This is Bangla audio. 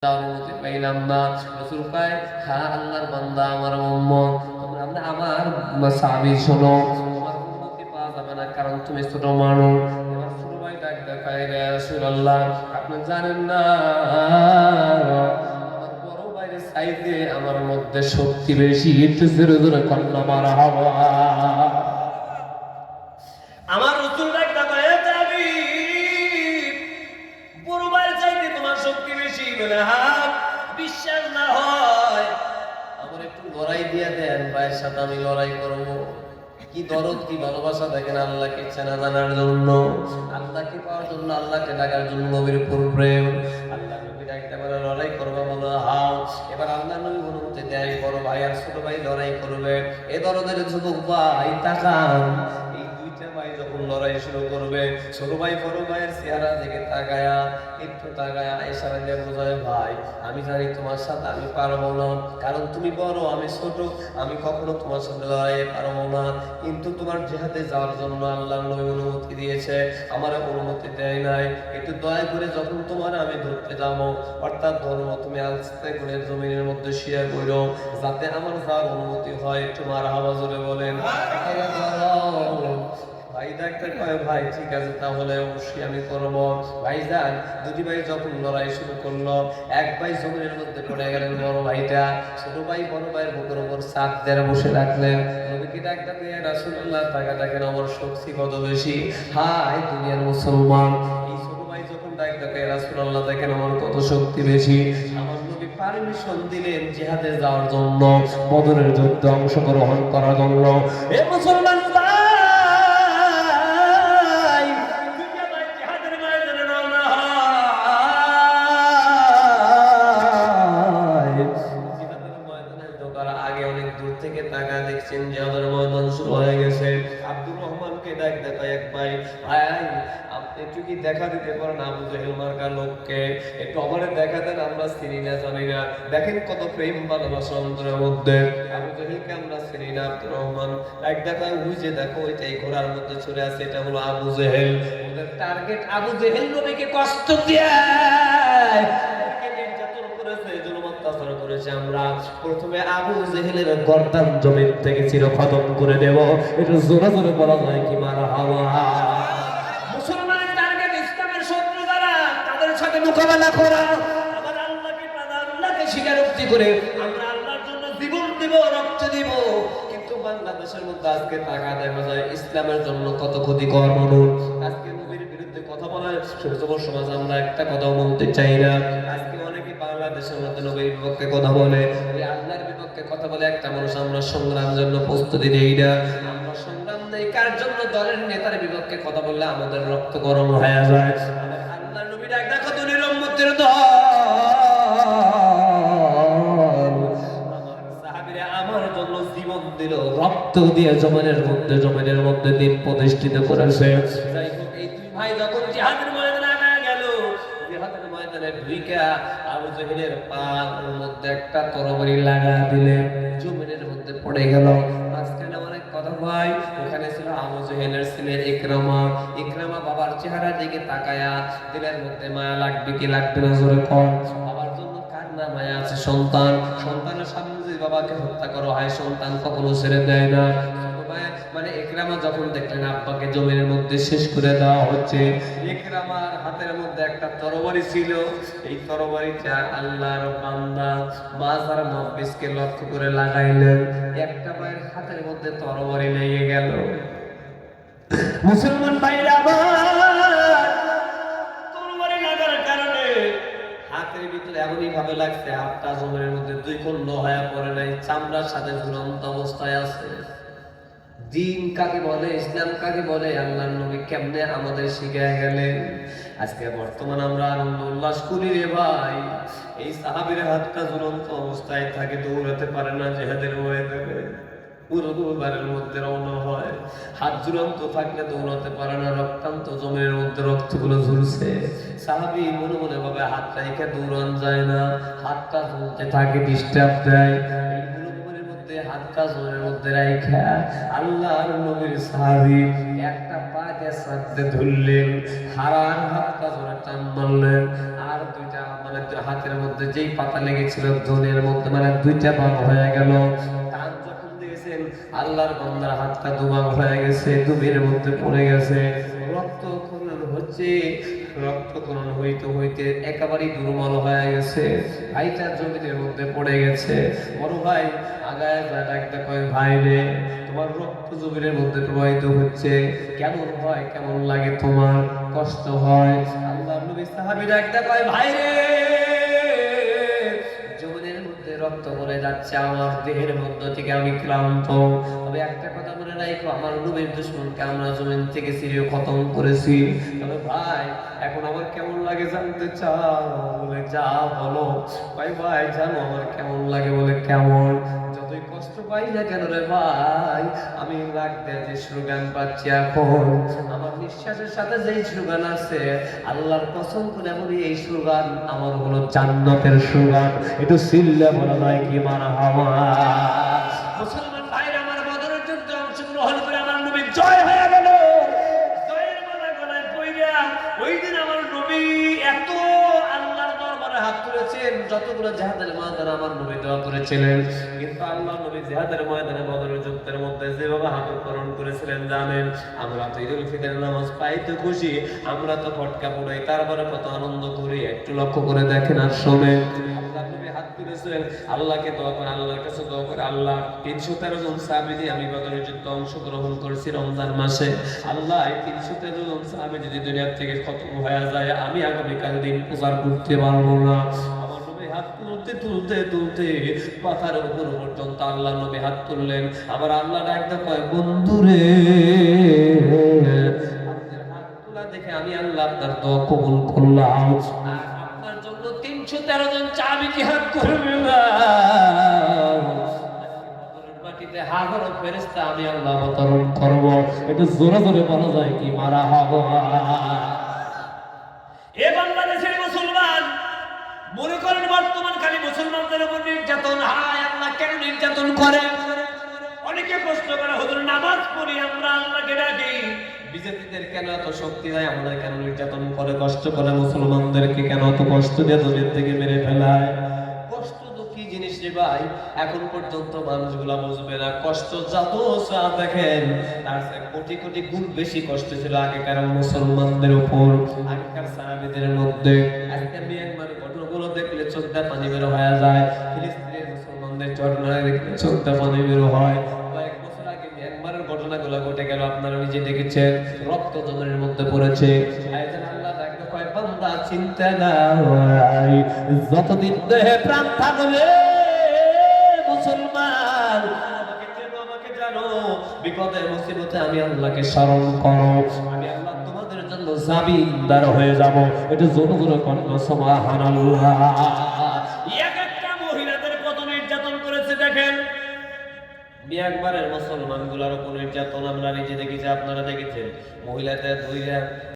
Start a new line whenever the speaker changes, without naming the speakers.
অনুমতি পাইলাম না। রাসূল কয়, হ্যাঁ আল্লাহর বান্দা আমার উম্মত, তোমরা আমার সাহাবী শোনো, তোমার অনুমতি পাওয়া যাবে না কারণ তুমি ছোট মানুষ। এবার ছোট ভাই ডাক দেখায়, ইয়া রাসূলুল্লাহ আপনি জানেন না আমার বড় ভাইয়ের চাইতে আমার মধ্যে শক্তি বেশি। একটু জোরে জোরে কন্যা মারহাবা। আমার রাসূল ডাক দেখায়, যাবি বড় ভাইয়ের চাইতে তোমার শক্তি বেশি বলে, হ্যাঁ বিশ্বাস না হয় আমার একটু লড়াই দিয়ে দেন, ভাইয়ের সাথে আমি লড়াই করবো। কি দরদ, কি ভালোবাসা দেখেন আল্লাহকে চেনা জানার জন্য, আল্লাহকে পাওয়ার জন্য, আল্লাহকে ডাকার জন্য নবীর উপর প্রেম। আল্লাহ নবী ডাকতে পারে লড়াই করবে, বলো হাও। এবার আল্লাহ নবী অনুমতি দেয়, বড় ভাই আর ছোট ভাই লড়াই করবে। এ দরদের যুবক ভাই তাকান, এই দুইটা ভাই যখন লড়াই শুরু করবে, ছোট ভাই বড় ভাইয়ের চেহারা দিকে তাকায়া একটু তাকায়া ইশারা দিয়ে বোঝায়, ভাই আমি জানি তোমার সাথে আমি পারবো না, কারণ তুমি বড় আমি ছোট, আমি কখনো তোমার সাথে লড়াইয়ে পারবো না। কিন্তু তোমার জিহাদে যাওয়ার জন্য আল্লাহ নবী অনুমতি দিয়েছে, আমার অনুমতি দেয় নাই। একটু দয়া করে যখন তোমার আমি ধরতে যাবো, অর্থাৎ ধর্ম তুমি আস্তে করে জমিনের মধ্যে শেয়ার করো, যাতে আমার যাওয়ার অনুমতি হয়। একটু মারহাবা জোরে বলেন। ভাই ডাক্তার কয়, ভাই ঠিক আছে তাহলে অবশ্যই আমি করবো। ভাই যান, দুটি ভাই যখন লড়াই শুরু করলো, এক ভাই জমিনের মধ্যে পড়ে গেলেন, বড় ভাইটা ছোট ভাই বড় ভাইয়ের বুকের উপর চাপ দিয়ে বসে রাখলেন। নবীকে ডাক্তার দিয়ে, রাসূলুল্লাহ টাকা দেখেন আমার শক্তি কত বেশি। হাই দুনিয়ার মুসলমান, এই ছোট ভাই যখন ডাক্তার দিয়ে, রাসূলুল্লাহ দেখেন আমার কত শক্তি বেশি। আমার নবী পারমিশন দিলেন জিহাদে যাওয়ার জন্য, বদরের যুদ্ধে অংশগ্রহণ করার জন্য। এ মুসলমান আগে অনেক দূর থেকে তাকা দেখছেন জিহাদের ময়দান শুরু হয়ে গেছে। আব্দুর রহমানকে ডাক দেখায়, এক ভাই, ভাই আপনি একটু কি দেখা দিতে পারেন আবু জেহেল মার্কা লোককে, একটু আমাদের দেখা দেন, আমরা চিনি না জানি না। দেখেন কত প্রেম ভালোবাসা অন্তরের মধ্যে। আবু জেহেলকে আমরা চিনি না। আব্দুর রহমান ডাক দেখায়, ওই যে দেখো ওইটা এই ঘোড়ার মধ্যে চলে আসে, এটা হলো আবু জেহেল। ওদের টার্গেট আবু জেহেল নবীকে কষ্ট দেয়, আমরা প্রথমে আবু জেহেলের গর্দান জমিন থেকে চিরখতম করে দেব। এটা জোরে জোরে বলা যায় কি মারহাবা। মুসলমানের টার্গেট ইসলামের শত্রু যারা, তাদের সাথে মোকাবেলা করা, আবার আল্লাহকে আল্লাহকে স্বীকারোক্তি করে আমরা আল্লাহর জন্য জীবন দেব, রক্ত দিব। কিন্তু বাংলাদেশের মধ্যে আজকে টাকা দেখা যায় ইসলামের জন্য কত ক্ষতিকর মানুষ। আজকে নবীর বিরুদ্ধে কথা বলে যুব সমাজ আমরা একটা কথাও বলতে চাই না। আজকে অনেকে বাংলাদেশের মধ্যে নবীর বিপক্ষে কথা বলে, ওই আল্লাহর বিপক্ষে কথা বলে একটা মানুষ আমরা সংগ্রামের জন্য প্রস্তুতি নেই না। আমরা সংগ্রাম নেই কার জন্য? দলের নেতার বিপক্ষে কথা বললে আমাদের রক্ত গরম হয়ে যায়। আল্লাহর নবী ডাক দেখো, দুনিয়ার উম্মতের দল, আমার সাহাবীরা আমার জন্য জীবন দিল, রক্ত দিয়ে জমিনের মধ্যে দিন প্রতিষ্ঠিত করেছে। যাই হোক, এই দুই ভাই যখন জিহাদের ময়দানে গেল, জিহাদের ময়দানে ঢুইকা আবু জেহেলের পার মধ্যে একটা তরবারি লাগা দিলেন, জমিনের মধ্যে পড়ে গেল। মাঝখানে অনেক কথা ভাই, ওখানে ছিল আবু জেহেলের ছেলে ইকরামা। ইকরামা বাবার চেহারার দিকে তাকায়া দিলের মধ্যে মায়া লাগবে কি লাগবে না জোরে কম। বাবার জন্য কার না মায়া আছে? সন্তান, সন্তানের সামনে যদি বাবাকে হত্যা করা হয়, সন্তান কখনো ছেড়ে দেয় না। মানে ইকরামা যখন দেখলেন আব্বাকে জমিনের মধ্যে শেষ করে দেওয়া হচ্ছে, ইকরামার হাতের মধ্যে একটা তরবারি ছিল। এই তরবারিটা আল্লাহর বান্দা মাজার মুফাসসিরকে লক্ষ্য করে লাগাইলেন, একটা ভাইয়ের হাতের মধ্যে তরবারি লেগে গেল। মুসলমান ভাইরা আমার, তরবারি লাগার কারণে হাতের ভিতরে এমনই ভাবে লাগছে হাতটা জমিনের মধ্যে দুই খণ্ড হয়ে পড়ে নাই, চামড়ার সাথে ঝুলন্ত অবস্থায় আছে। দিন কাকে বলে, ইসলাম কাকে বলে, আল্লাহর নবী কেমনে আমাদের শিখিয়ে গেলেন। আজকে বর্তমান আমরা আনন্দ উল্লাস করি রে ভাই, এই সাহাবীর হাতটা ঝুলন্ত অবস্থায় থাকে, দৌড়াতে পারে না, জিহাদের ময়দানে পুরো দুবারের মধ্যে রওনা হয়। হাত ঝুলন্ত থাকলে দৌড়াতে পারে না, রক্তান্ত জমির মধ্যে রক্তগুলো ঝুলছে। সাহাবী মনে মনে ভাবে হাতটা এখানে দৌড়ান যায় না, হাতটা ঝুলতে থাকে, ডিস্টার্ব দেয়। হাতটা জমিনের মধ্যে রাইখা আল্লাহর নবীর সাহাবী একটা পা দিয়ে সাথে ধরলেন, হারার হাতটা জোরে টান মারলেন, আর দুইটা মানে হাতের মধ্যে যেই পাতা লেগেছিল ধনের মধ্যে মানে দুইটা ভাগ হয়ে গেল। টান যখন দিয়েছেন আল্লাহর বান্দার হাতটা দুভাগ হয়ে গেছে, দুমের মধ্যে পড়ে গেছে, রক্তক্ষরণ হচ্ছে। রক্তক্ষরণ হইতে হইতে একেবারেই দুর্বল হয়ে গেছে, ভাইটা জমিনের মধ্যে পড়ে গেছে। বড় ভাই আগায় যা ডাকতে কয়, ভাই রে তোমার রক্ত জমিনের মধ্যে প্রবাহিত হচ্ছে, কেমন হয়, কেমন লাগে তোমার, কষ্ট হয়? আল্লাহর নবী সাহাবী ডাকতে কয়, ভাই রে জমিনের মধ্যে রক্ত পড়ে যাচ্ছে, আমার দেহের মধ্য থেকে আমি ক্লান্ত, তবে একটা কথা মনে রাখো, আমার নবীর দুশমনকে আমরা জমিন থেকে চিরিয়ে খতম করেছি। তবে ভাই এখন আমার কেমন লাগে জানতে চাও? বলে যা বলো। ভাই ভাই জানো আমার কেমন লাগে? বলে কেমন? যতই কষ্ট পাই না কেন রে ভাই, আমি রাখতে যে স্লোগান পাচ্ছি এখন, আমার নিঃশ্বাসের সাথে যেই স্লোগান আছে, আল্লাহর কসম করে বলি এই স্লোগান আমার হলো জান্নাতের স্লোগান। একটু সিল্লা বলা যায় কি মারহাবা। মুসলমান ভাইরা আমার বদরের যুদ্ধে অংশগ্রহণ করে আমার নবী জয় হয়ে গেল। জয়ের মালা গলায় পইরা ওই দিন আমার নবী এত আল্লাহর দরবারে হাত তুলেছেন, যতগুলো জিহাদের ময়দানে আমার নবী দোয়া করেছিলেন, কিন্তু আল্লাহর নবী জিহাদের ময়দানে বদরের যুদ্ধের মধ্যে যেভাবে হাত উত্তোলন করেছিলেন জানেন? আমরা তো ঈদুল ফিতরের নামাজ পাইতে খুশি, আমরা তো ফটকা পোড়াই, তারপরে কত আনন্দ করি, একটু লক্ষ্য করে দেখেন আর শোনেন। আল্লাহর নবী হাত তুলেছিলেন, আল্লাহকে দোয়া করে, আল্লাহর কাছে দোয়া করে, আল্লাহ 313 জন সাহাবী দিয়ে আমি বদরের যুদ্ধে অংশগ্রহণ করেছি রমজান মাসে, আল্লাহ এই 313 জন সাহাবী যদি দুনিয়া থেকে খতম হয়ে যায়, আমি আগামীকাল দিন প্রচার করতে পারবো না। আমার নবী হাত তুলতে তুলতে তুলতে পাথার উপর পর্যন্ত আল্লাহ নবী হাত তুললেন। আবার আল্লাহ ডাকতে কয়, বন্ধুরে আপনার হাত তোলা দেখে আমি আল্লাহ আপনার দোয়া কবুল করলাম, আর আপনার জন্য 313 জন সাহাবী জিহাদ করবে না। মাটিতে হাজারো ফেরেশতা আমি আল্লাহ অবতরণ করব। একটু জোরে জোরে বলা যায় কি মারহাবা। এ বাংলাদেশের মুসলমান মনে করেন বর্তমান খালি মুসলমানদের উপর নির্যাতন, হায় আল্লাহ কেন নির্যাতন করে? অনেকে প্রশ্ন করে, হুজুর নামাজ পড়ি আমরা, আল্লাহকে ডাকি, বিজেপিদের কেন এত শক্তি দেয়, আমাদের কেন নির্যাতন করে, কষ্ট করে, মুসলমানদেরকে কেন এত কষ্ট দিয়ে দুনিয়া থেকে মেরে ফেলায়? কষ্ট তো কি জিনিস রে ভাই, এখন পর্যন্ত মানুষগুলা বুঝবে না। কষ্ট যত দেখেন তার চেয়ে কোটি কোটি গুণ বেশি কষ্ট ছিল আগেকার মুসলমানদের উপর, আগেকার সাহাবীদের মধ্যে। আজকে মিয়ানমারের ঘটনাগুলো দেখলে চোখটা পানি বের হয়ে যায়, ফিলিস্তিনের মুসলমানদের ঘটনা দেখলে চোখটা পানি বের হয়। কয়েক বছর আগে মিয়ানমারের ঘটনাগুলো ঘটে গেল, আপনারা নিজে দেখেছেন, রক্ত জমিনের মধ্যে পড়েছে। আল্লাহ দেখতে কয়, বান্দা চিন্তা নাই, যতদিন দেহে প্রাণ থাকবে মুসলমান আমাকে জানো, বিপদে মুসিবতে আমি আল্লাহকে স্মরণ করো, আমি আল্লাহ তোমাদের জন্য জামিনদার হয়ে যাব। এটা জোরে জোরে কন্যা সুবহানাল্লাহ। এক একটা মহিলাদের কত নির্যাতন করেছে দেখেন। মিয়ানমারের মুসলমানগুলোর উপর নির্যাতন আমরা নিজে দেখেছি, আপনারা দেখেছেন। মহিলাদের ধইরা